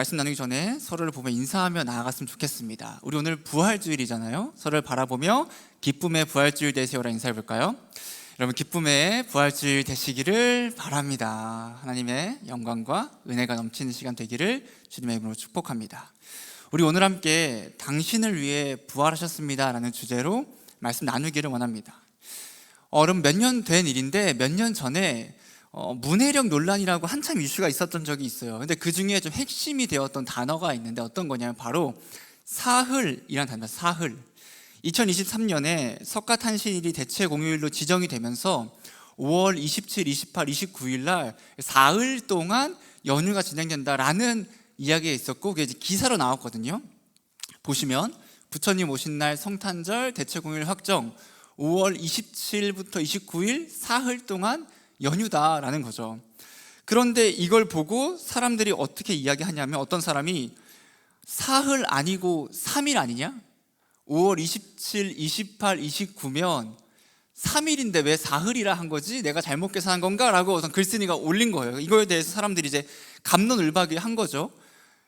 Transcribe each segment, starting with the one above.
말씀 나누기 전에 서로를 보며 인사하며 나아갔으면 좋겠습니다. 우리 오늘 부활주일이잖아요. 서로를 바라보며 기쁨의 부활주일 되세요라 인사해 볼까요? 여러분, 기쁨의 부활주일 되시기를 바랍니다. 하나님의 영광과 은혜가 넘치는 시간 되기를 주님의 이름으로 축복합니다. 우리 오늘 함께 당신을 위해 부활하셨습니다 라는 주제로 말씀 나누기를 원합니다. 여러분, 몇 년 된 일인데 몇 년 전에 문해력 논란이라고 한참 이슈가 있었던 적이 있어요. 근데 그 중에 좀 핵심이 되었던 단어가 있는데 어떤 거냐면 바로 사흘이라는 단어. 사흘. 2023년에 석가탄신일이 대체 공휴일로 지정이 되면서 5월 27, 28, 29일 날 사흘 동안 연휴가 진행된다라는 이야기가 있었고 그게 이제 기사로 나왔거든요. 보시면 부처님 오신 날 성탄절 대체 공휴일 확정, 5월 27일부터 29일 사흘 동안 연휴다라는 거죠. 그런데 이걸 보고 사람들이 어떻게 이야기하냐면 어떤 사람이 사흘 아니고 3일 아니냐? 5월 27, 28, 29면 3일인데 왜 사흘이라 한 거지? 내가 잘못 계산한 건가? 라고 어떤 글쓴이가 올린 거예요. 이거에 대해서 사람들이 이제 갑론을박을 한 거죠.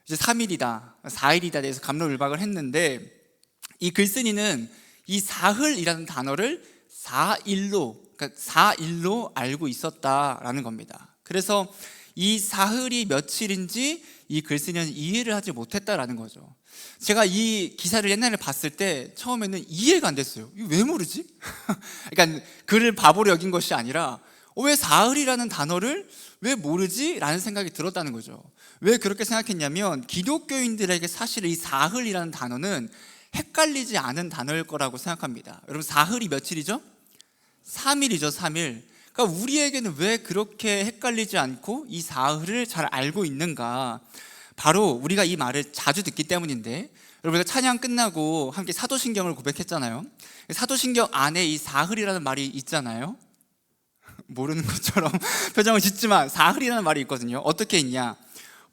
이제 3일이다, 4일이다 대해서 갑론을박을 했는데 이 글쓴이는 이 사흘이라는 단어를 사일로 알고 있었다라는 겁니다. 그래서 이 사흘이 며칠인지 이 글쓴이는 이해를 하지 못했다라는 거죠. 제가 이 기사를 옛날에 봤을 때 처음에는 이해가 안 됐어요. 이거 왜 모르지? 그러니까 그를 바보로 여긴 것이 아니라 왜 사흘이라는 단어를 왜 모르지? 라는 생각이 들었다는 거죠. 왜 그렇게 생각했냐면 기독교인들에게 사실 이 사흘이라는 단어는 헷갈리지 않은 단어일 거라고 생각합니다. 여러분, 사흘이 며칠이죠? 3일이죠, 3일. 그러니까 우리에게는 왜 그렇게 헷갈리지 않고 이 사흘을 잘 알고 있는가? 바로 우리가 이 말을 자주 듣기 때문인데, 여러분, 우리가 찬양 끝나고 함께 사도신경을 고백했잖아요. 사도신경 안에 이 사흘이라는 말이 있잖아요. 모르는 것처럼 표정을 짓지만 사흘이라는 말이 있거든요. 어떻게 있냐?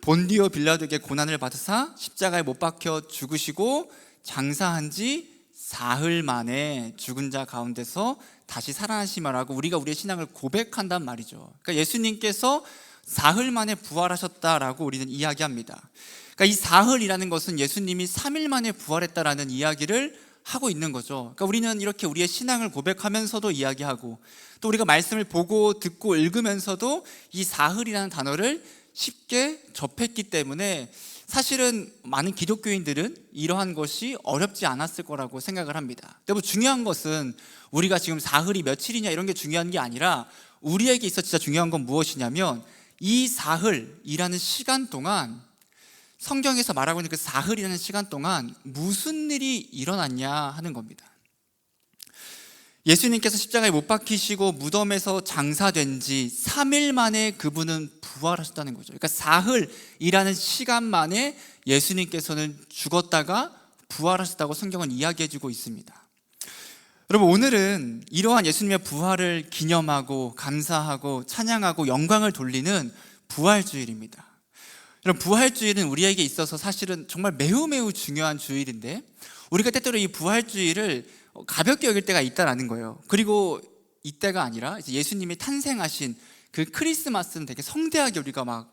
본디오 빌라도에게 고난을 받으사 십자가에 못 박혀 죽으시고 장사한 지 사흘 만에 죽은 자 가운데서 다시 살아나시마라고 우리가 우리의 신앙을 고백한단 말이죠. 그러니까 예수님께서 사흘 만에 부활하셨다라고 우리는 이야기합니다. 그러니까 이 사흘이라는 것은 예수님이 3일 만에 부활했다라는 이야기를 하고 있는 거죠. 그러니까 우리는 이렇게 우리의 신앙을 고백하면서도 이야기하고 또 우리가 말씀을 보고 듣고 읽으면서도 이 사흘이라는 단어를 쉽게 접했기 때문에 사실은 많은 기독교인들은 이러한 것이 어렵지 않았을 거라고 생각을 합니다. 근데 중요한 것은 우리가 지금 사흘이 며칠이냐 이런 게 중요한 게 아니라 우리에게 있어 진짜 중요한 건 무엇이냐면 이 사흘이라는 시간 동안 성경에서 말하고 있는 그 사흘이라는 시간 동안 무슨 일이 일어났냐 하는 겁니다. 예수님께서 십자가에 못 박히시고 무덤에서 장사된 지 3일 만에 그분은 부활하셨다는 거죠. 그러니까 사흘이라는 시간 만에 예수님께서는 죽었다가 부활하셨다고 성경은 이야기해주고 있습니다. 여러분, 오늘은 이러한 예수님의 부활을 기념하고 감사하고 찬양하고 영광을 돌리는 부활주일입니다. 여러분, 부활주일은 우리에게 있어서 사실은 정말 매우 중요한 주일인데 우리가 때때로 이 부활주일을 가볍게 여길 때가 있다라는 거예요. 그리고 이때가 아니라 이제 예수님이 탄생하신 그 크리스마스는 되게 성대하게 우리가 막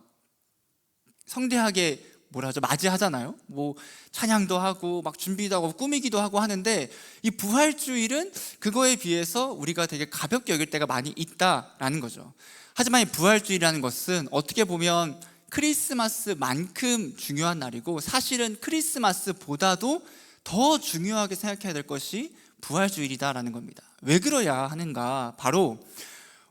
성대하게 맞이하잖아요. 뭐 찬양도 하고 막 준비도 하고 꾸미기도 하고 하는데 이 부활주일은 그거에 비해서 우리가 되게 가볍게 여길 때가 많이 있다라는 거죠. 하지만 이 부활주일이라는 것은 어떻게 보면 크리스마스만큼 중요한 날이고 사실은 크리스마스보다도 더 중요하게 생각해야 될 것이 부활주일이다라는 겁니다. 왜 그러야 하는가? 바로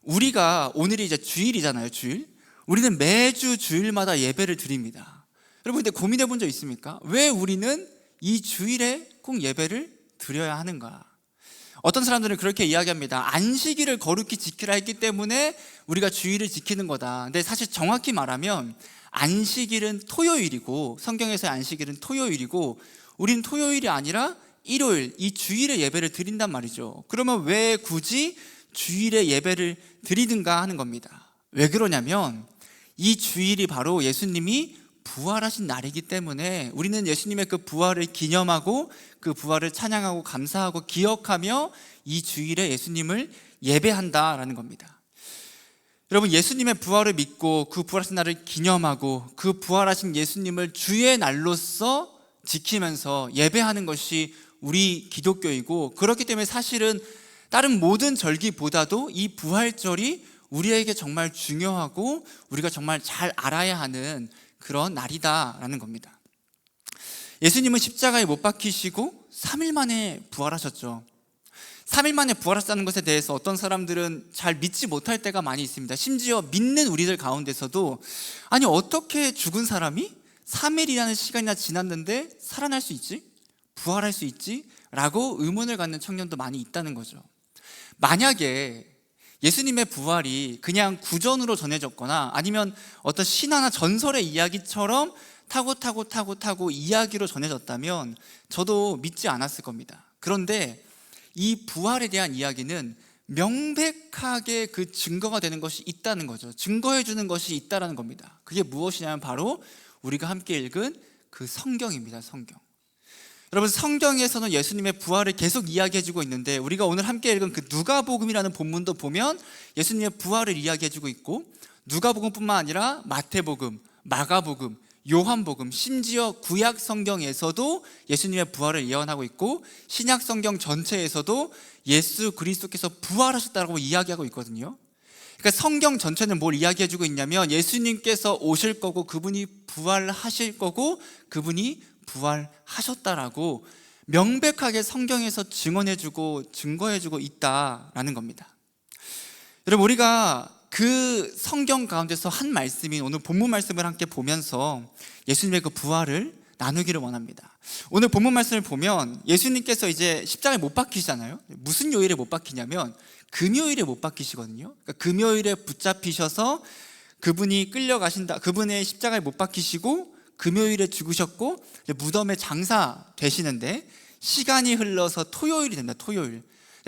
우리가 오늘이 이제 주일이잖아요. 주일. 우리는 매주 주일마다 예배를 드립니다. 여러분, 근데 고민해 본 적 있습니까? 왜 우리는 이 주일에 꼭 예배를 드려야 하는가? 어떤 사람들은 그렇게 이야기합니다. 안식일을 거룩히 지키라 했기 때문에 우리가 주일을 지키는 거다. 근데 사실 정확히 말하면 안식일은 토요일이고 성경에서의 안식일은 토요일이고 우린 토요일이 아니라 일요일, 이 주일에 예배를 드린단 말이죠. 그러면 왜 굳이 주일에 예배를 드리든가 하는 겁니다. 왜 그러냐면 이 주일이 바로 예수님이 부활하신 날이기 때문에 우리는 예수님의 그 부활을 기념하고 그 부활을 찬양하고 감사하고 기억하며 이 주일에 예수님을 예배한다라는 겁니다. 여러분, 예수님의 부활을 믿고 그 부활하신 날을 기념하고 그 부활하신 예수님을 주의 날로서 지키면서 예배하는 것이 우리 기독교이고, 그렇기 때문에 사실은 다른 모든 절기보다도 이 부활절이 우리에게 정말 중요하고 우리가 정말 잘 알아야 하는 그런 날이다라는 겁니다. 예수님은 십자가에 못 박히시고 3일 만에 부활하셨죠. 3일 만에 부활하셨다는 것에 대해서 어떤 사람들은 잘 믿지 못할 때가 많이 있습니다. 심지어 믿는 우리들 가운데서도 아니, 어떻게 죽은 사람이 3일이라는 시간이나 지났는데 살아날 수 있지? 부활할 수 있지? 라고 의문을 갖는 청년도 많이 있다는 거죠. 만약에 예수님의 부활이 그냥 구전으로 전해졌거나 아니면 어떤 신화나 전설의 이야기처럼 타고 이야기로 전해졌다면 저도 믿지 않았을 겁니다. 그런데 이 부활에 대한 이야기는 명백하게 그 증거가 되는 것이 있다는 거죠. 증거해 주는 것이 있다는 겁니다. 그게 무엇이냐면 바로 우리가 함께 읽은 그 성경입니다. 성경. 여러분, 성경에서는 예수님의 부활을 계속 이야기해 주고 있는데, 우리가 오늘 함께 읽은 그 누가복음이라는 본문도 보면 예수님의 부활을 이야기해 주고 있고, 누가복음뿐만 아니라 마태복음, 마가복음, 요한복음, 심지어 구약 성경에서도 예수님의 부활을 예언하고 있고, 신약 성경 전체에서도 예수 그리스도께서 부활하셨다고 이야기하고 있거든요. 그러니까 성경 전체는 뭘 이야기해 주고 있냐면 예수님께서 오실 거고 그분이 부활하실 거고 그분이 부활하셨다라고 명백하게 성경에서 증언해 주고 증거해 주고 있다라는 겁니다. 여러분, 우리가 그 성경 가운데서 한 말씀인 오늘 본문 말씀을 함께 보면서 예수님의 그 부활을 나누기를 원합니다. 오늘 본문 말씀을 보면 예수님께서 이제 십자가에 못 박히시잖아요. 무슨 요일에 못 박히냐면 금요일에 못 박히시거든요. 그러니까 금요일에 붙잡히셔서 그분이 끌려가신다. 그분의 십자가에 못 박히시고 금요일에 죽으셨고 무덤에 장사 되시는데 시간이 흘러서 토요일이 됩니다.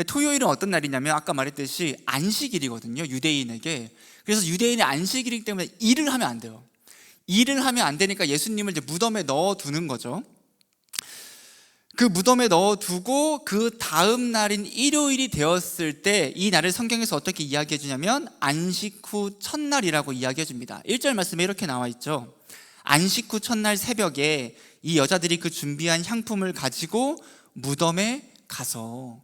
토요일은 어떤 날이냐면 아까 말했듯이 안식일이거든요, 유대인에게. 그래서 유대인의 안식일이기 때문에 일을 하면 안 돼요. 일을 하면 안 되니까 예수님을 이제 무덤에 넣어두는 거죠. 그 무덤에 넣어두고 그 다음 날인 일요일이 되었을 때 이 날을 성경에서 어떻게 이야기해 주냐면 안식 후 첫날이라고 이야기해 줍니다. 1절 말씀에 이렇게 나와 있죠. 안식 후 첫날 새벽에 이 여자들이 그 준비한 향품을 가지고 무덤에 가서,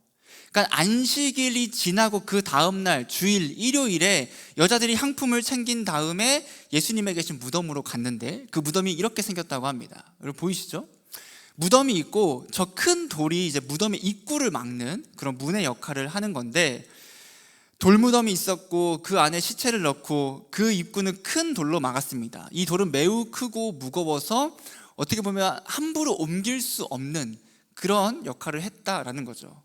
그러니까 안식일이 지나고 그 다음날 주일 일요일에 여자들이 향품을 챙긴 다음에 예수님의 계신 무덤으로 갔는데 그 무덤이 이렇게 생겼다고 합니다. 여러분 보이시죠? 무덤이 있고 저 큰 돌이 이제 무덤의 입구를 막는 그런 문의 역할을 하는 건데, 돌무덤이 있었고 그 안에 시체를 넣고 그 입구는 큰 돌로 막았습니다. 이 돌은 매우 크고 무거워서 어떻게 보면 함부로 옮길 수 없는 그런 역할을 했다라는 거죠.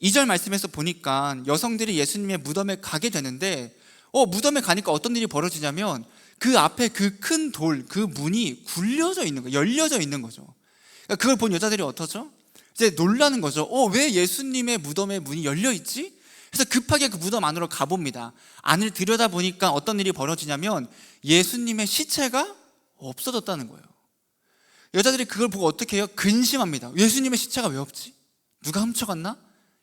2절 말씀에서 보니까 여성들이 예수님의 무덤에 가게 되는데 무덤에 가니까 어떤 일이 벌어지냐면 그 앞에 그 큰 돌, 그 문이 굴려져 있는 거예요. 열려져 있는 거죠. 그러니까 그걸 본 여자들이 어떠죠? 이제 놀라는 거죠. 왜 예수님의 무덤의 문이 열려 있지? 그래서 급하게 그 무덤 안으로 가봅니다. 안을 들여다보니까 어떤 일이 벌어지냐면 예수님의 시체가 없어졌다는 거예요. 여자들이 그걸 보고 어떻게 해요? 근심합니다. 예수님의 시체가 왜 없지? 누가 훔쳐갔나?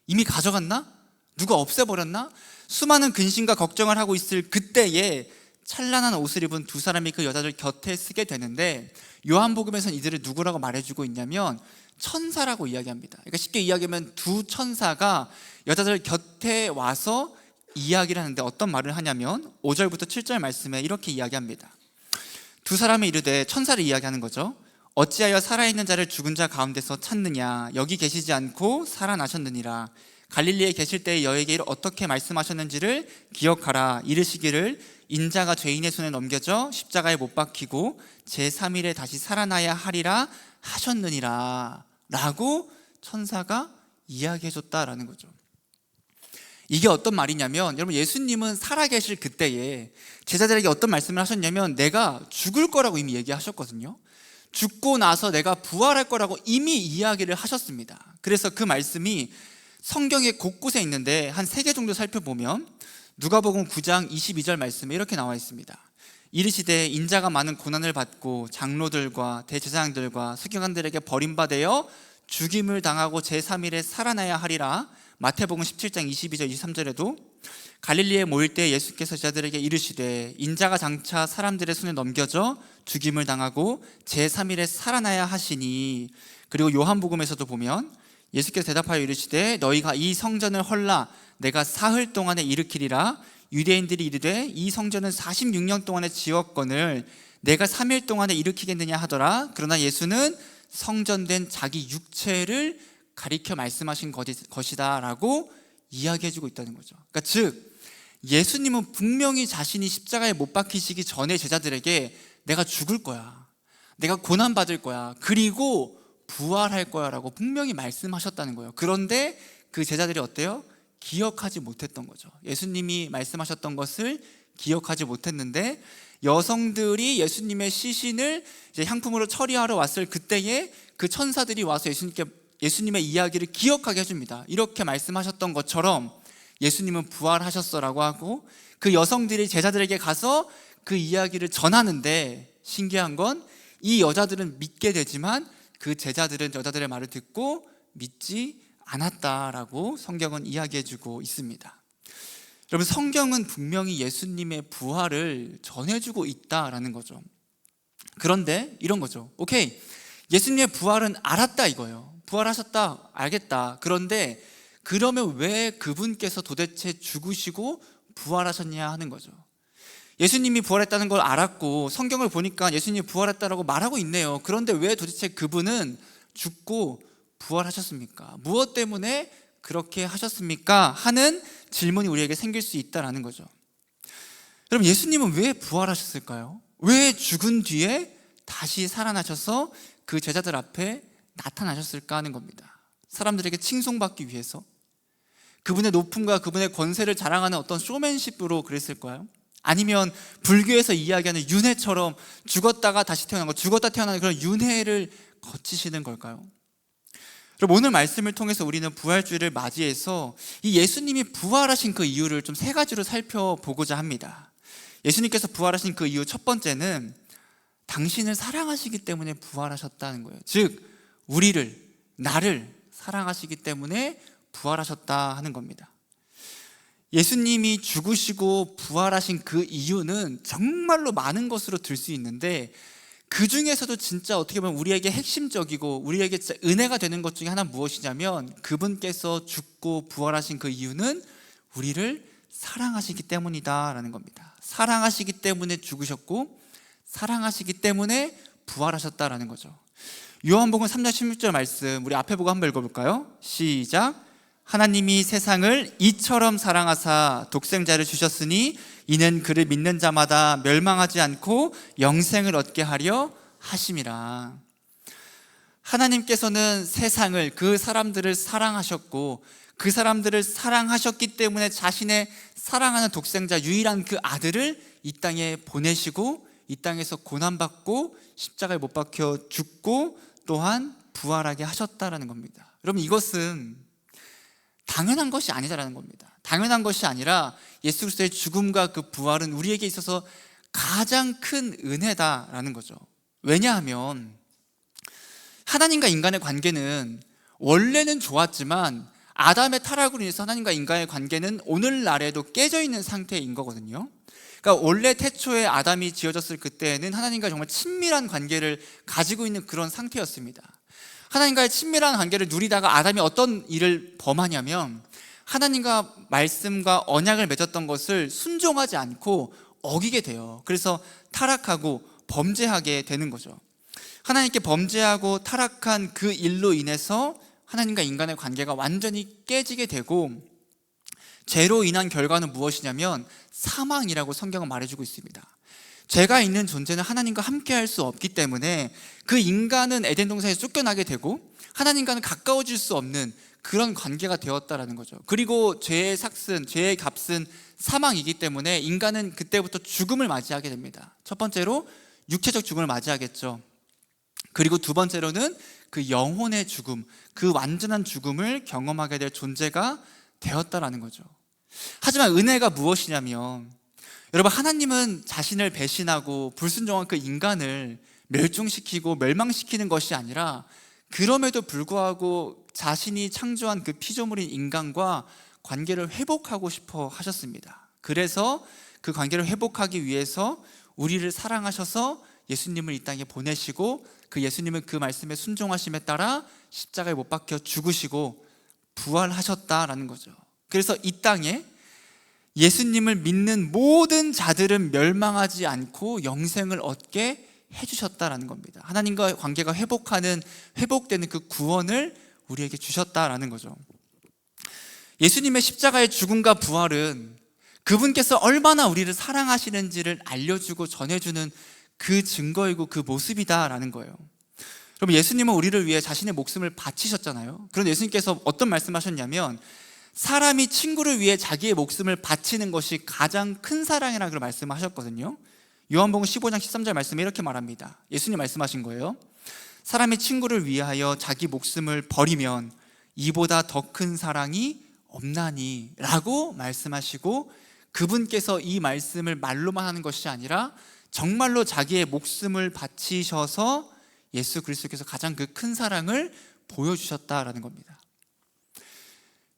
이미 가져갔나? 누가 없애버렸나? 수많은 근심과 걱정을 하고 있을 그때에 찬란한 옷을 입은 두 사람이 그 여자들 곁에 서게 되는데, 요한복음에서는 이들을 누구라고 말해주고 있냐면 천사라고 이야기합니다. 그러니까 쉽게 이야기하면 두 천사가 여자들 곁에 와서 이야기를 하는데 어떤 말을 하냐면 5절부터 7절 말씀에 이렇게 이야기합니다. 두 사람이 이르되, 천사를 이야기하는 거죠. 어찌하여 살아있는 자를 죽은 자 가운데서 찾느냐? 여기 계시지 않고 살아나셨느니라. 갈릴리에 계실 때에 여에게 어떻게 말씀하셨는지를 기억하라. 이르시기를 인자가 죄인의 손에 넘겨져 십자가에 못 박히고 제3일에 다시 살아나야 하리라 하셨느니라 라고 천사가 이야기해줬다라는 거죠. 이게 어떤 말이냐면, 여러분 예수님은 살아계실 그때에 제자들에게 어떤 말씀을 하셨냐면 내가 죽을 거라고 이미 얘기하셨거든요. 죽고 나서 내가 부활할 거라고 이미 이야기를 하셨습니다. 그래서 그 말씀이 성경의 곳곳에 있는데 한 3개 정도 살펴보면 누가복음 9장 22절 말씀에 이렇게 나와 있습니다. 이르시되 인자가 많은 고난을 받고 장로들과 대제사장들과 서기관들에게 버림받아 죽임을 당하고 제3일에 살아나야 하리라 마태복음 17장 22절 23절에도 갈릴리에 모일 때 예수께서 제자들에게 이르시되 인자가 장차 사람들의 손에 넘겨져 죽임을 당하고 제3일에 살아나야 하시니. 그리고 요한복음에서도 보면 예수께서 대답하여 이르시되 너희가 이 성전을 헐라 내가 사흘 동안에 일으키리라. 유대인들이 이르되 이 성전은 46년 동안에 지었거늘 내가 3일 동안에 일으키겠느냐 하더라. 그러나 예수는 성전된 자기 육체를 가리켜 말씀하신 것이다 라고 이야기해주고 있다는 거죠. 그러니까 즉 예수님은 분명히 자신이 십자가에 못 박히시기 전에 제자들에게 내가 죽을 거야, 내가 고난받을 거야, 그리고 부활할 거야 라고 분명히 말씀하셨다는 거예요. 그런데 그 제자들이 어때요? 기억하지 못했던 거죠. 예수님이 말씀하셨던 것을 기억하지 못했는데 여성들이 예수님의 시신을 이제 향품으로 처리하러 왔을 그때에 그 천사들이 와서 예수님의 이야기를 기억하게 해줍니다. 이렇게 말씀하셨던 것처럼 예수님은 부활하셨어라고 하고 그 여성들이 제자들에게 가서 그 이야기를 전하는데 신기한 건 이 여자들은 믿게 되지만 그 제자들은 여자들의 말을 듣고 믿지 않았다라고 성경은 이야기해주고 있습니다. 여러분, 성경은 분명히 예수님의 부활을 전해주고 있다라는 거죠. 그런데 이런 거죠. 오케이, 예수님의 부활은 알았다 이거예요. 부활하셨다, 알겠다. 그런데 그러면 왜 그분께서 도대체 죽으시고 부활하셨냐 하는 거죠. 예수님이 부활했다는 걸 알았고 성경을 보니까 예수님이 부활했다라고 말하고 있네요. 그런데 왜 도대체 그분은 죽고 부활하셨습니까? 무엇 때문에 그렇게 하셨습니까? 하는 질문이 우리에게 생길 수 있다는 거죠. 여러분, 예수님은 왜 부활하셨을까요? 왜 죽은 뒤에 다시 살아나셔서 그 제자들 앞에 나타나셨을까 하는 겁니다. 사람들에게 칭송받기 위해서, 그분의 높음과 그분의 권세를 자랑하는 어떤 쇼맨십으로 그랬을까요? 아니면 불교에서 이야기하는 윤회처럼 죽었다가 다시 태어나고 죽었다 태어나는 그런 윤회를 거치시는 걸까요? 여러분, 오늘 말씀을 통해서 우리는 부활주의를 맞이해서 이 예수님이 부활하신 그 이유를 좀 세 가지로 살펴보고자 합니다. 예수님께서 부활하신 그 이유 첫 번째는 당신을 사랑하시기 때문에 부활하셨다는 거예요. 즉 나를 사랑하시기 때문에 부활하셨다 하는 겁니다. 예수님이 죽으시고 부활하신 그 이유는 정말로 많은 것으로 들 수 있는데 그 중에서도 진짜 어떻게 보면 우리에게 핵심적이고 우리에게 진짜 은혜가 되는 것 중에 하나 무엇이냐면 그분께서 죽고 부활하신 그 이유는 우리를 사랑하시기 때문이다라는 겁니다. 사랑하시기 때문에 죽으셨고 사랑하시기 때문에 부활하셨다라는 거죠. 요한복음 3장 16절 말씀 우리 앞에 보고 한번 읽어볼까요? 시작. 하나님이 세상을 이처럼 사랑하사 독생자를 주셨으니 이는 그를 믿는 자마다 멸망하지 않고 영생을 얻게 하려 하심이라. 하나님께서는 세상을, 그 사람들을 사랑하셨고 그 사람들을 사랑하셨기 때문에 자신의 사랑하는 독생자 유일한 그 아들을 이 땅에 보내시고 이 땅에서 고난받고 십자가에 못 박혀 죽고 또한 부활하게 하셨다라는 겁니다. 여러분, 이것은 당연한 것이 아니다라는 겁니다. 당연한 것이 아니라 예수 그리스도의 죽음과 그 부활은 우리에게 있어서 가장 큰 은혜다라는 거죠. 왜냐하면 하나님과 인간의 관계는 원래는 좋았지만 아담의 타락으로 인해서 하나님과 인간의 관계는 오늘날에도 깨져 있는 상태인 거거든요. 그러니까 원래 태초에 아담이 지어졌을 그때에는 하나님과 정말 친밀한 관계를 가지고 있는 그런 상태였습니다. 하나님과의 친밀한 관계를 누리다가 아담이 어떤 일을 범하냐면 하나님과 말씀과 언약을 맺었던 것을 순종하지 않고 어기게 돼요. 그래서 타락하고 범죄하게 되는 거죠. 하나님께 범죄하고 타락한 그 일로 인해서 하나님과 인간의 관계가 완전히 깨지게 되고 죄로 인한 결과는 무엇이냐면 사망이라고 성경은 말해주고 있습니다. 죄가 있는 존재는 하나님과 함께 할 수 없기 때문에 그 인간은 에덴 동산에서 쫓겨나게 되고 하나님과는 가까워질 수 없는 그런 관계가 되었다라는 거죠. 그리고 죄의 삭슨, 죄의 값은 사망이기 때문에 인간은 그때부터 죽음을 맞이하게 됩니다. 첫 번째로 육체적 죽음을 맞이하겠죠. 그리고 두 번째로는 그 영혼의 죽음, 그 완전한 죽음을 경험하게 될 존재가 되었다라는 거죠. 하지만 은혜가 무엇이냐면 여러분, 하나님은 자신을 배신하고 불순종한 그 인간을 멸종시키고 멸망시키는 것이 아니라 그럼에도 불구하고 자신이 창조한 그 피조물인 인간과 관계를 회복하고 싶어 하셨습니다. 그래서 그 관계를 회복하기 위해서 우리를 사랑하셔서 예수님을 이 땅에 보내시고, 그 예수님은 그 말씀에 순종하심에 따라 십자가에 못 박혀 죽으시고 부활하셨다라는 거죠. 그래서 이 땅에 예수님을 믿는 모든 자들은 멸망하지 않고 영생을 얻게 해주셨다라는 겁니다. 하나님과 관계가 회복되는 그 구원을 우리에게 주셨다라는 거죠. 예수님의 십자가의 죽음과 부활은 그분께서 얼마나 우리를 사랑하시는지를 알려주고 전해주는 그 증거이고 그 모습이다라는 거예요. 여러분, 예수님은 우리를 위해 자신의 목숨을 바치셨잖아요. 그런데 예수님께서 어떤 말씀하셨냐면, 사람이 친구를 위해 자기의 목숨을 바치는 것이 가장 큰 사랑이라고 말씀하셨거든요. 요한복음 15장 13절 말씀에 이렇게 말합니다. 예수님 말씀하신 거예요. 사람이 친구를 위하여 자기 목숨을 버리면 이보다 더 큰 사랑이 없나니 라고 말씀하시고, 그분께서 이 말씀을 말로만 하는 것이 아니라 정말로 자기의 목숨을 바치셔서 예수 그리스도께서 가장 그 큰 사랑을 보여주셨다라는 겁니다.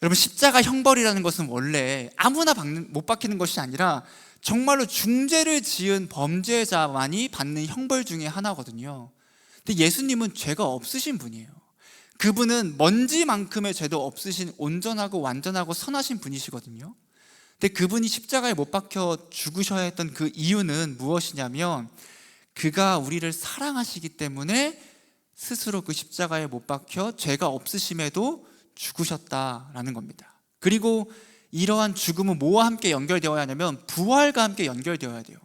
여러분, 십자가 형벌이라는 것은 원래 아무나 못 박히는 것이 아니라 정말로 중죄를 지은 범죄자만이 받는 형벌 중에 하나거든요. 근데 예수님은 죄가 없으신 분이에요. 그분은 먼지만큼의 죄도 없으신 온전하고 완전하고 선하신 분이시거든요. 근데 그분이 십자가에 못 박혀 죽으셔야 했던 그 이유는 무엇이냐면, 그가 우리를 사랑하시기 때문에 스스로 그 십자가에 못 박혀 죄가 없으심에도 죽으셨다라는 겁니다. 그리고 이러한 죽음은 뭐와 함께 연결되어야 하냐면 부활과 함께 연결되어야 돼요.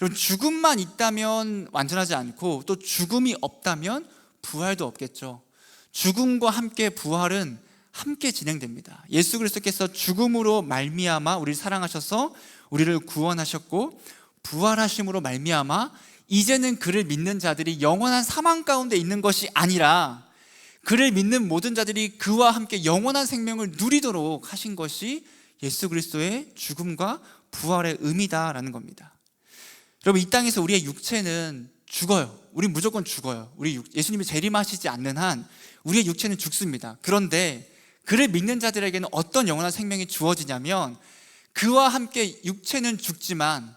여러분, 죽음만 있다면 완전하지 않고 또 죽음이 없다면 부활도 없겠죠. 죽음과 함께 부활은 함께 진행됩니다. 예수 그리스도께서 죽음으로 말미암아 우리를 사랑하셔서 우리를 구원하셨고, 부활하심으로 말미암아 이제는 그를 믿는 자들이 영원한 사망 가운데 있는 것이 아니라 그를 믿는 모든 자들이 그와 함께 영원한 생명을 누리도록 하신 것이 예수 그리스도의 죽음과 부활의 의미다라는 겁니다. 여러분, 이 땅에서 우리의 육체는 죽어요. 우리 무조건 죽어요. 예수님이 재림하시지 않는 한 우리의 육체는 죽습니다. 그런데 그를 믿는 자들에게는 어떤 영원한 생명이 주어지냐면, 그와 함께 육체는 죽지만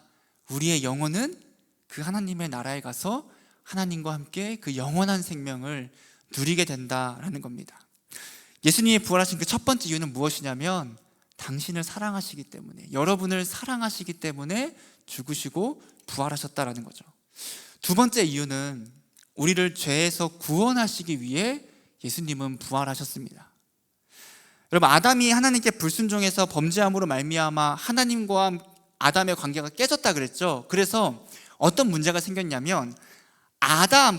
우리의 영혼은 그 하나님의 나라에 가서 하나님과 함께 그 영원한 생명을 누리게 된다라는 겁니다. 예수님이 부활하신 그 첫 번째 이유는 무엇이냐면, 당신을 사랑하시기 때문에, 여러분을 사랑하시기 때문에 죽으시고 부활하셨다라는 거죠. 두 번째 이유는 우리를 죄에서 구원하시기 위해 예수님은 부활하셨습니다. 여러분, 아담이 하나님께 불순종해서 범죄함으로 말미암아 하나님과 아담의 관계가 깨졌다 그랬죠. 그래서 어떤 문제가 생겼냐면,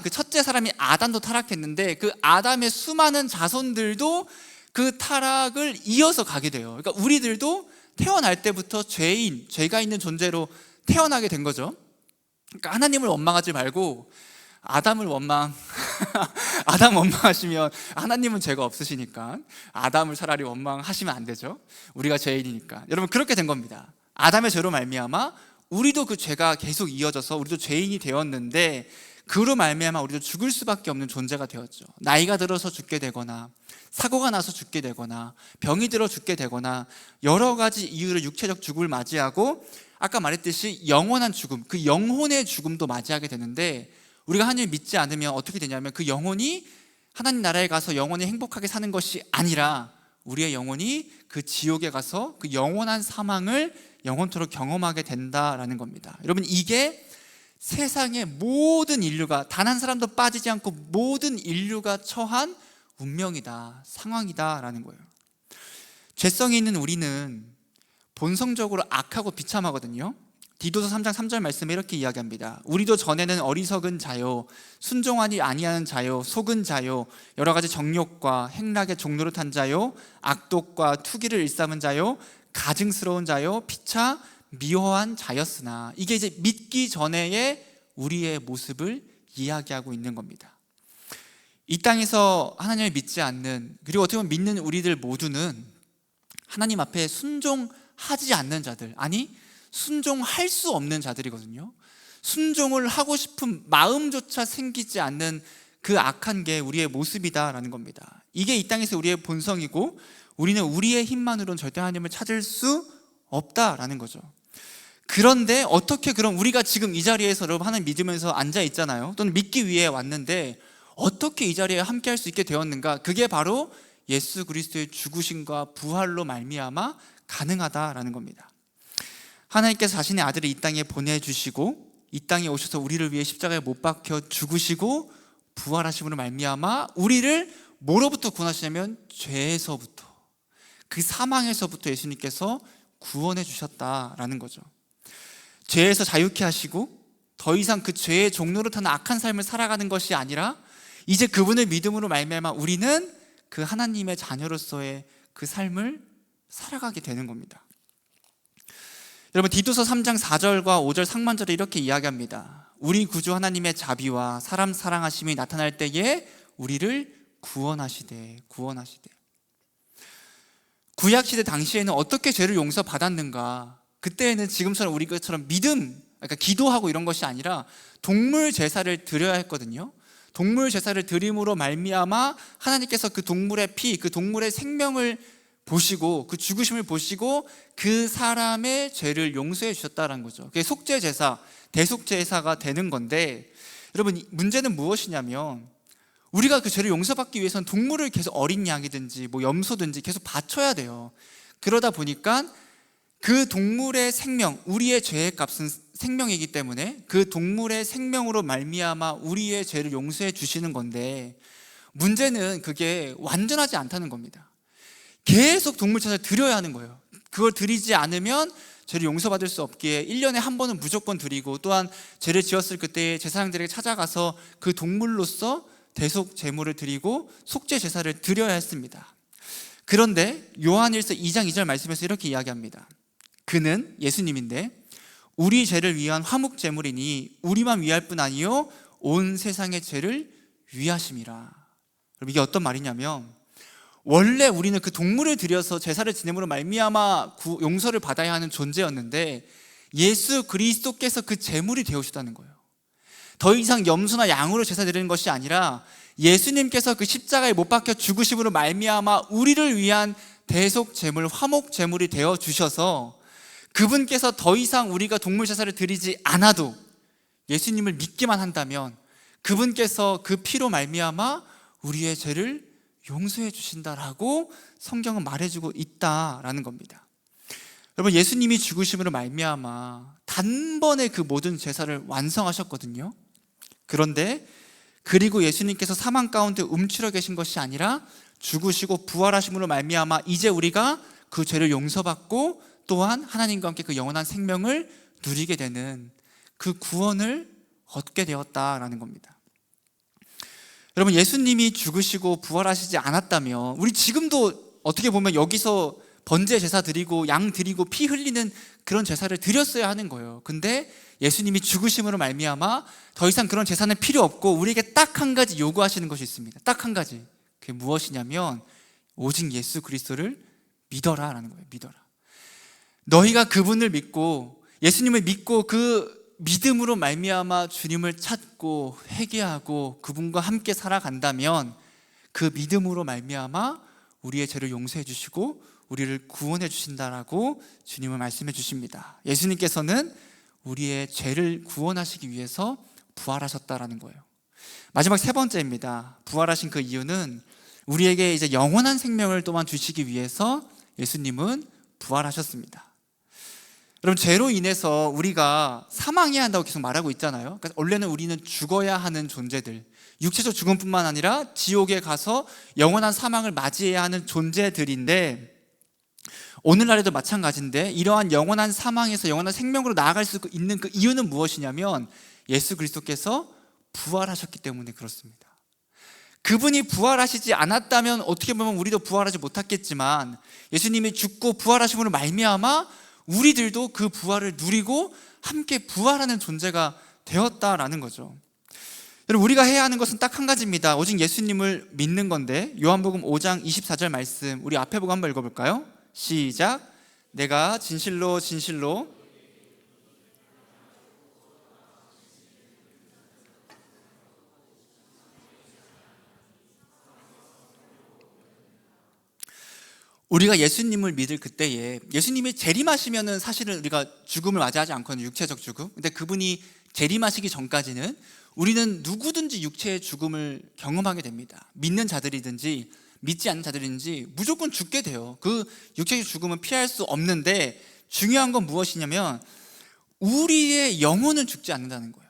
그 첫째 사람이 아담도 타락했는데 그 아담의 수많은 자손들도 그 타락을 이어서 가게 돼요. 그러니까 우리들도 태어날 때부터 죄가 있는 존재로 태어나게 된 거죠. 그러니까 하나님을 원망하지 말고 아담을 아담 원망하시면, 하나님은 죄가 없으시니까 아담을 차라리 원망하시면 안 되죠. 우리가 죄인이니까. 여러분, 그렇게 된 겁니다. 아담의 죄로 말미암아 우리도 그 죄가 계속 이어져서 우리도 죄인이 되었는데, 그로 말미암아 우리도 죽을 수밖에 없는 존재가 되었죠. 나이가 들어서 죽게 되거나, 사고가 나서 죽게 되거나, 병이 들어 죽게 되거나, 여러 가지 이유로 육체적 죽음을 맞이하고, 아까 말했듯이 영원한 죽음, 그 영혼의 죽음도 맞이하게 되는데, 우리가 하나님을 믿지 않으면 어떻게 되냐면, 그 영혼이 하나님 나라에 가서 영원히 행복하게 사는 것이 아니라 우리의 영혼이 그 지옥에 가서 그 영원한 사망을 영원토록 경험하게 된다라는 겁니다. 여러분, 이게 세상의 모든 인류가, 단 한 사람도 빠지지 않고 모든 인류가 처한 운명이다, 상황이다라는 거예요. 죄성이 있는 우리는 본성적으로 악하고 비참하거든요. 디도서 3장 3절 말씀에 이렇게 이야기합니다. 우리도 전에는 어리석은 자요, 순종하지 아니하는 자요, 속은 자요, 여러 가지 정욕과 행락의 종로를 탄 자요, 악독과 투기를 일삼은 자요, 가증스러운 자요, 피차 미워한 자였으나, 이게 이제 믿기 전에의 우리의 모습을 이야기하고 있는 겁니다. 이 땅에서 하나님을 믿지 않는, 그리고 어떻게 보면 믿는 우리들 모두는 하나님 앞에 순종하지 않는 자들, 아니 순종할 수 없는 자들이거든요. 순종을 하고 싶은 마음조차 생기지 않는 그 악한 게 우리의 모습이다라는 겁니다. 이게 이 땅에서 우리의 본성이고 우리는 우리의 힘만으로는 절대 하나님을 찾을 수 없다라는 거죠. 그런데 어떻게 그럼 우리가 지금 이 자리에서 여러분 하나님 믿으면서 앉아 있잖아요. 또는 믿기 위해 왔는데 어떻게 이 자리에 함께 할 수 있게 되었는가? 그게 바로 예수 그리스도의 죽으심과 부활로 말미암아 가능하다라는 겁니다. 하나님께서 자신의 아들을 이 땅에 보내주시고 이 땅에 오셔서 우리를 위해 십자가에 못 박혀 죽으시고 부활하심으로 말미암아 우리를 뭐로부터 구원하시냐면 죄에서부터, 그 사망에서부터 예수님께서 구원해 주셨다라는 거죠. 죄에서 자유케 하시고 더 이상 그 죄의 종로로 타는 악한 삶을 살아가는 것이 아니라 이제 그분의 믿음으로 말미암아 우리는 그 하나님의 자녀로서의 그 삶을 살아가게 되는 겁니다. 여러분 디도서 3장 4절과 5절 상반절에 이렇게 이야기합니다. 우리 구주 하나님의 자비와 사람 사랑하심이 나타날 때에 우리를 구원하시되. 구약시대 당시에는 어떻게 죄를 용서받았는가? 그때는 지금처럼 우리처럼 믿음, 그러니까 기도하고 이런 것이 아니라 동물 제사를 드려야 했거든요. 동물 제사를 드림으로 말미암아 하나님께서 그 동물의 피, 그 동물의 생명을 보시고 그 죽으심을 보시고 그 사람의 죄를 용서해 주셨다는 거죠. 그게 속죄 제사, 대속 제사가 되는 건데, 여러분 문제는 무엇이냐면 우리가 그 죄를 용서받기 위해서는 동물을 계속 어린 양이든지 뭐 염소든지 계속 바쳐야 돼요. 그러다 보니까 그 동물의 생명, 우리의 죄의 값은 생명이기 때문에 그 동물의 생명으로 말미암아 우리의 죄를 용서해 주시는 건데, 문제는 그게 완전하지 않다는 겁니다. 계속 동물 제사를 드려야 하는 거예요. 그걸 드리지 않으면 죄를 용서받을 수 없기에 1년에 한 번은 무조건 드리고, 또한 죄를 지었을 그때 제사장들에게 찾아가서 그 동물로서 대속 제물을 드리고 속죄 제사를 드려야 했습니다. 그런데 요한일서 2장 2절 말씀에서 이렇게 이야기합니다. 그는 예수님인데 우리 죄를 위한 화목 제물이니 우리만 위할 뿐 아니요 온 세상의 죄를 위하심이라. 여러분 이게 어떤 말이냐면, 원래 우리는 그 동물을 들여서 제사를 지냄으로 말미암아 용서를 받아야 하는 존재였는데 예수 그리스도께서 그 제물이 되어주셨다는 거예요. 더 이상 염소나 양으로 제사 드리는 것이 아니라 예수님께서 그 십자가에 못 박혀 죽으심으로 말미암아 우리를 위한 대속 제물, 화목 제물이 되어 주셔서 그분께서 더 이상 우리가 동물 제사를 드리지 않아도 예수님을 믿기만 한다면 그분께서 그 피로 말미암아 우리의 죄를 용서해 주신다라고 성경은 말해주고 있다라는 겁니다. 여러분 예수님이 죽으심으로 말미암아 단번에 그 모든 제사를 완성하셨거든요. 그런데 그리고 예수님께서 사망 가운데 움츠러 계신 것이 아니라 죽으시고 부활하심으로 말미암아 이제 우리가 그 죄를 용서받고 또한 하나님과 함께 그 영원한 생명을 누리게 되는 그 구원을 얻게 되었다라는 겁니다. 여러분 예수님이 죽으시고 부활하시지 않았다면 우리 지금도 어떻게 보면 여기서 번제 제사 드리고 양 드리고 피 흘리는 그런 제사를 드렸어야 하는 거예요. 근데 예수님이 죽으심으로 말미암아 더 이상 그런 제사는 필요 없고 우리에게 딱 한 가지 요구하시는 것이 있습니다. 딱 한 가지. 그게 무엇이냐면 오직 예수 그리스도를 믿어라라는 거예요. 믿어라. 너희가 그분을 믿고 예수님을 믿고 그 믿음으로 말미암아 주님을 찾고 회개하고 그분과 함께 살아간다면 그 믿음으로 말미암아 우리의 죄를 용서해 주시고 우리를 구원해 주신다라고 주님은 말씀해 주십니다. 예수님께서는 우리의 죄를 구원하시기 위해서 부활하셨다라는 거예요. 마지막 세 번째입니다. 부활하신 그 이유는 우리에게 이제 영원한 생명을 또한 주시기 위해서 예수님은 부활하셨습니다. 여러분 죄로 인해서 우리가 사망해야 한다고 계속 말하고 있잖아요. 그러니까 원래는 우리는 죽어야 하는 존재들, 육체적 죽음뿐만 아니라 지옥에 가서 영원한 사망을 맞이해야 하는 존재들인데, 오늘날에도 마찬가지인데 이러한 영원한 사망에서 영원한 생명으로 나아갈 수 있는 그 이유는 무엇이냐면 예수 그리스도께서 부활하셨기 때문에 그렇습니다. 그분이 부활하시지 않았다면 어떻게 보면 우리도 부활하지 못했겠지만 예수님이 죽고 부활하심으로 말미암아 우리들도 그 부활을 누리고 함께 부활하는 존재가 되었다라는 거죠. 여러분 우리가 해야 하는 것은 딱 한 가지입니다. 오직 예수님을 믿는 건데, 요한복음 5장 24절 말씀 우리 앞에 보고 한번 읽어볼까요? 시작. 내가 진실로 진실로 우리가 예수님을 믿을 그때에 예수님이 재림하시면은 사실은 우리가 죽음을 맞이하지 않거든요. 육체적 죽음. 근데 그분이 재림하시기 전까지는 우리는 누구든지 육체의 죽음을 경험하게 됩니다. 믿는 자들이든지 믿지 않는 자들이든지 무조건 죽게 돼요. 그 육체적 죽음은 피할 수 없는데 중요한 건 무엇이냐면 우리의 영혼은 죽지 않는다는 거예요.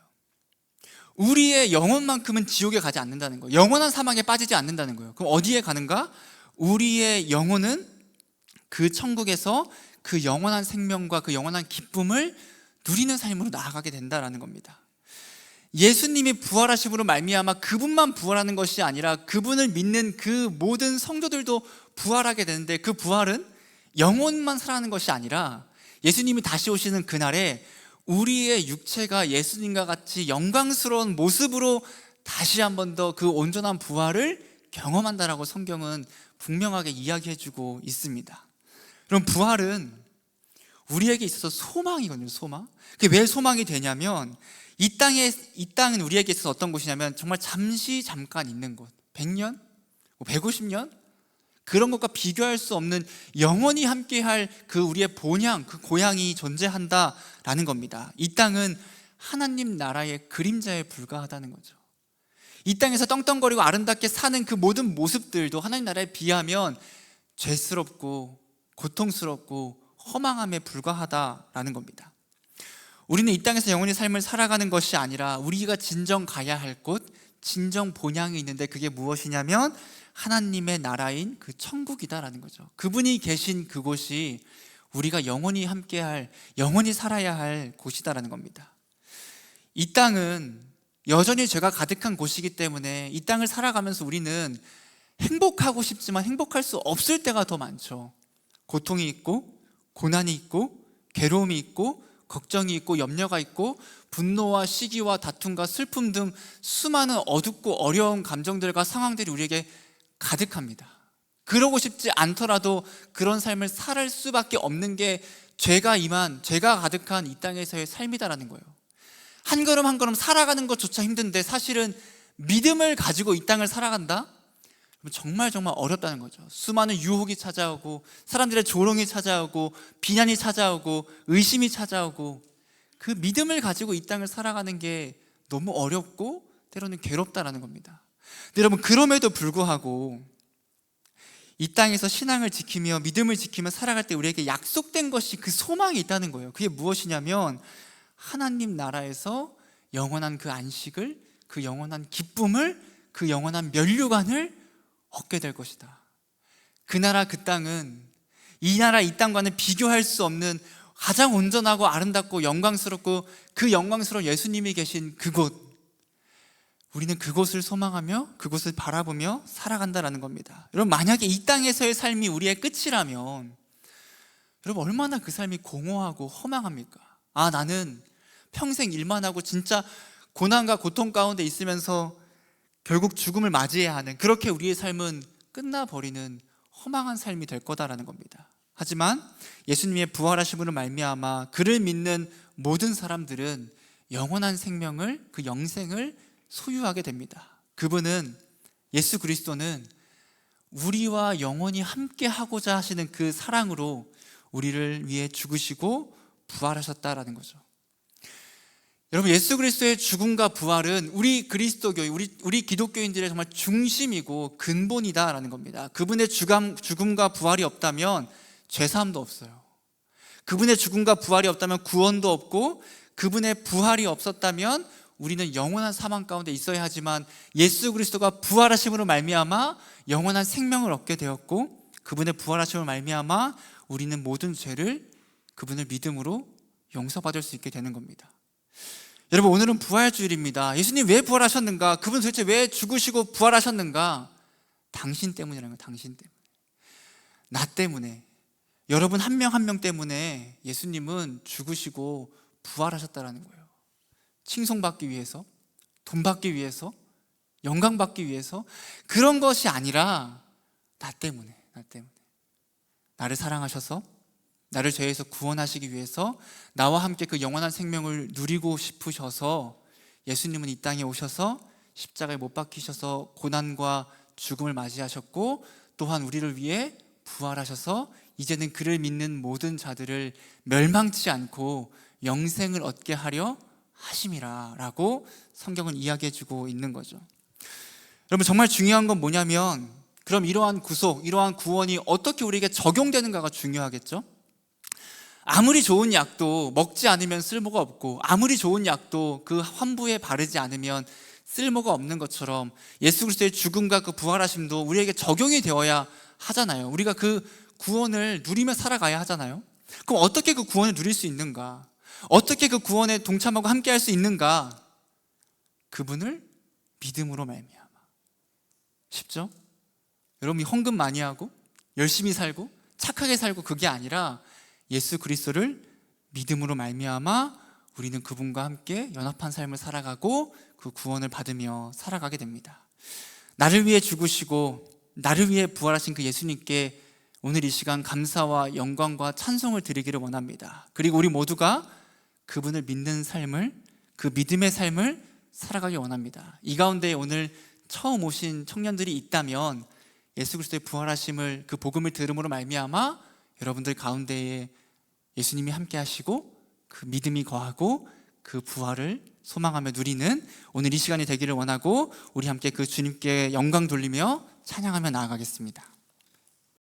우리의 영혼만큼은 지옥에 가지 않는다는 거예요. 영원한 사망에 빠지지 않는다는 거예요. 그럼 어디에 가는가? 우리의 영혼은 그 천국에서 그 영원한 생명과 그 영원한 기쁨을 누리는 삶으로 나아가게 된다는 겁니다. 예수님이 부활하심으로 말미암아 그분만 부활하는 것이 아니라 그분을 믿는 그 모든 성도들도 부활하게 되는데, 그 부활은 영혼만 살아나는 것이 아니라 예수님이 다시 오시는 그날에 우리의 육체가 예수님과 같이 영광스러운 모습으로 다시 한 번 더 그 온전한 부활을 경험한다라고 성경은 분명하게 이야기해주고 있습니다. 그럼 부활은 우리에게 있어서 소망이거든요. 소망. 그게 왜 소망이 되냐면 이 땅은 우리에게 있어서 어떤 곳이냐면 정말 잠깐 있는 곳, 100년, 150년 그런 것과 비교할 수 없는 영원히 함께할 그 우리의 본향, 그 고향이 존재한다라는 겁니다. 이 땅은 하나님 나라의 그림자에 불과하다는 거죠. 이 땅에서 떵떵거리고 아름답게 사는 그 모든 모습들도 하나님 나라에 비하면 죄스럽고 고통스럽고 허망함에 불과하다라는 겁니다. 우리는 이 땅에서 영원히 삶을 살아가는 것이 아니라 우리가 진정 가야 할 곳, 진정 본향이 있는데 그게 무엇이냐면 하나님의 나라인 그 천국이다라는 거죠. 그분이 계신 그곳이 우리가 영원히 함께할, 영원히 살아야 할 곳이다라는 겁니다. 이 땅은 여전히 죄가 가득한 곳이기 때문에 이 땅을 살아가면서 우리는 행복하고 싶지만 행복할 수 없을 때가 더 많죠. 고통이 있고 고난이 있고 괴로움이 있고 걱정이 있고 염려가 있고 분노와 시기와 다툼과 슬픔 등 수많은 어둡고 어려운 감정들과 상황들이 우리에게 가득합니다. 그러고 싶지 않더라도 그런 삶을 살 수밖에 없는 게 죄가 가득한 이 땅에서의 삶이다라는 거예요. 한 걸음 한 걸음 살아가는 것조차 힘든데 사실은 믿음을 가지고 이 땅을 살아간다? 정말 어렵다는 거죠. 수많은 유혹이 찾아오고 사람들의 조롱이 찾아오고 비난이 찾아오고 의심이 찾아오고 그 믿음을 가지고 이 땅을 살아가는 게 너무 어렵고 때로는 괴롭다라는 겁니다. 근데 여러분, 그럼에도 불구하고 이 땅에서 신앙을 지키며 믿음을 지키며 살아갈 때 우리에게 약속된 것이, 그 소망이 있다는 거예요. 그게 무엇이냐면 하나님 나라에서 영원한 그 안식을, 그 영원한 기쁨을, 그 영원한 면류관을 얻게 될 것이다. 그 나라 그 땅은 이 나라 이 땅과는 비교할 수 없는 가장 온전하고 아름답고 영광스럽고 그 영광스러운 예수님이 계신 그곳, 우리는 그곳을 소망하며 그곳을 바라보며 살아간다라는 겁니다. 여러분, 만약에 이 땅에서의 삶이 우리의 끝이라면 여러분 얼마나 그 삶이 공허하고 허망합니까? 나는 평생 일만 하고 진짜 고난과 고통 가운데 있으면서 결국 죽음을 맞이해야 하는, 그렇게 우리의 삶은 끝나버리는 허망한 삶이 될 거다라는 겁니다. 하지만 예수님의 부활하심으로 말미암아 그를 믿는 모든 사람들은 영원한 생명을, 그 영생을 소유하게 됩니다. 그분은, 예수 그리스도는 우리와 영원히 함께 하고자 하시는 그 사랑으로 우리를 위해 죽으시고 부활하셨다라는 거죠. 여러분, 예수 그리스도의 죽음과 부활은 우리 그리스도교회, 우리 기독교인들의 정말 중심이고 근본이다라는 겁니다. 그분의 죽음과 부활이 없다면 죄사함도 없어요. 그분의 죽음과 부활이 없다면 구원도 없고, 그분의 부활이 없었다면 우리는 영원한 사망 가운데 있어야 하지만 예수 그리스도가 부활하심으로 말미암아 영원한 생명을 얻게 되었고, 그분의 부활하심으로 말미암아 우리는 모든 죄를 그분을 믿음으로 용서받을 수 있게 되는 겁니다. 여러분, 오늘은 부활주일입니다. 예수님 왜 부활하셨는가? 그분 도대체 왜 죽으시고 부활하셨는가? 당신 때문이라는 거예요. 당신 때문에, 나 때문에, 여러분 한 명 한 명 때문에 예수님은 죽으시고 부활하셨다라는 거예요. 칭송받기 위해서, 돈 받기 위해서, 영광 받기 위해서, 그런 것이 아니라 나 때문에 나를 사랑하셔서 나를 죄에서 구원하시기 위해서 나와 함께 그 영원한 생명을 누리고 싶으셔서 예수님은 이 땅에 오셔서 십자가에 못 박히셔서 고난과 죽음을 맞이하셨고, 또한 우리를 위해 부활하셔서 이제는 그를 믿는 모든 자들을 멸망치 않고 영생을 얻게 하려 하심이라 라고 성경은 이야기해 주고 있는 거죠. 여러분, 정말 중요한 건 뭐냐면, 그럼 이러한 구속, 이러한 구원이 어떻게 우리에게 적용되는가가 중요하겠죠. 아무리 좋은 약도 먹지 않으면 쓸모가 없고, 아무리 좋은 약도 그 환부에 바르지 않으면 쓸모가 없는 것처럼, 예수 그리스도의 죽음과 그 부활하심도 우리에게 적용이 되어야 하잖아요. 우리가 그 구원을 누리며 살아가야 하잖아요. 그럼 어떻게 그 구원을 누릴 수 있는가? 어떻게 그 구원에 동참하고 함께 할 수 있는가? 그분을 믿음으로 말미암아. 쉽죠? 여러분이 헌금 많이 하고 열심히 살고 착하게 살고 그게 아니라 예수 그리스도를 믿음으로 말미암아 우리는 그분과 함께 연합한 삶을 살아가고 그 구원을 받으며 살아가게 됩니다. 나를 위해 죽으시고 나를 위해 부활하신 그 예수님께 오늘 이 시간 감사와 영광과 찬송을 드리기를 원합니다. 그리고 우리 모두가 그분을 믿는 삶을, 그 믿음의 삶을 살아가기 원합니다. 이 가운데 오늘 처음 오신 청년들이 있다면 예수 그리스도의 부활하심을, 그 복음을 들음으로 말미암아 여러분들 가운데에 예수님이 함께 하시고 그 믿음이 거하고 그 부활을 소망하며 누리는 오늘 이 시간이 되기를 원하고, 우리 함께 그 주님께 영광 돌리며 찬양하며 나아가겠습니다.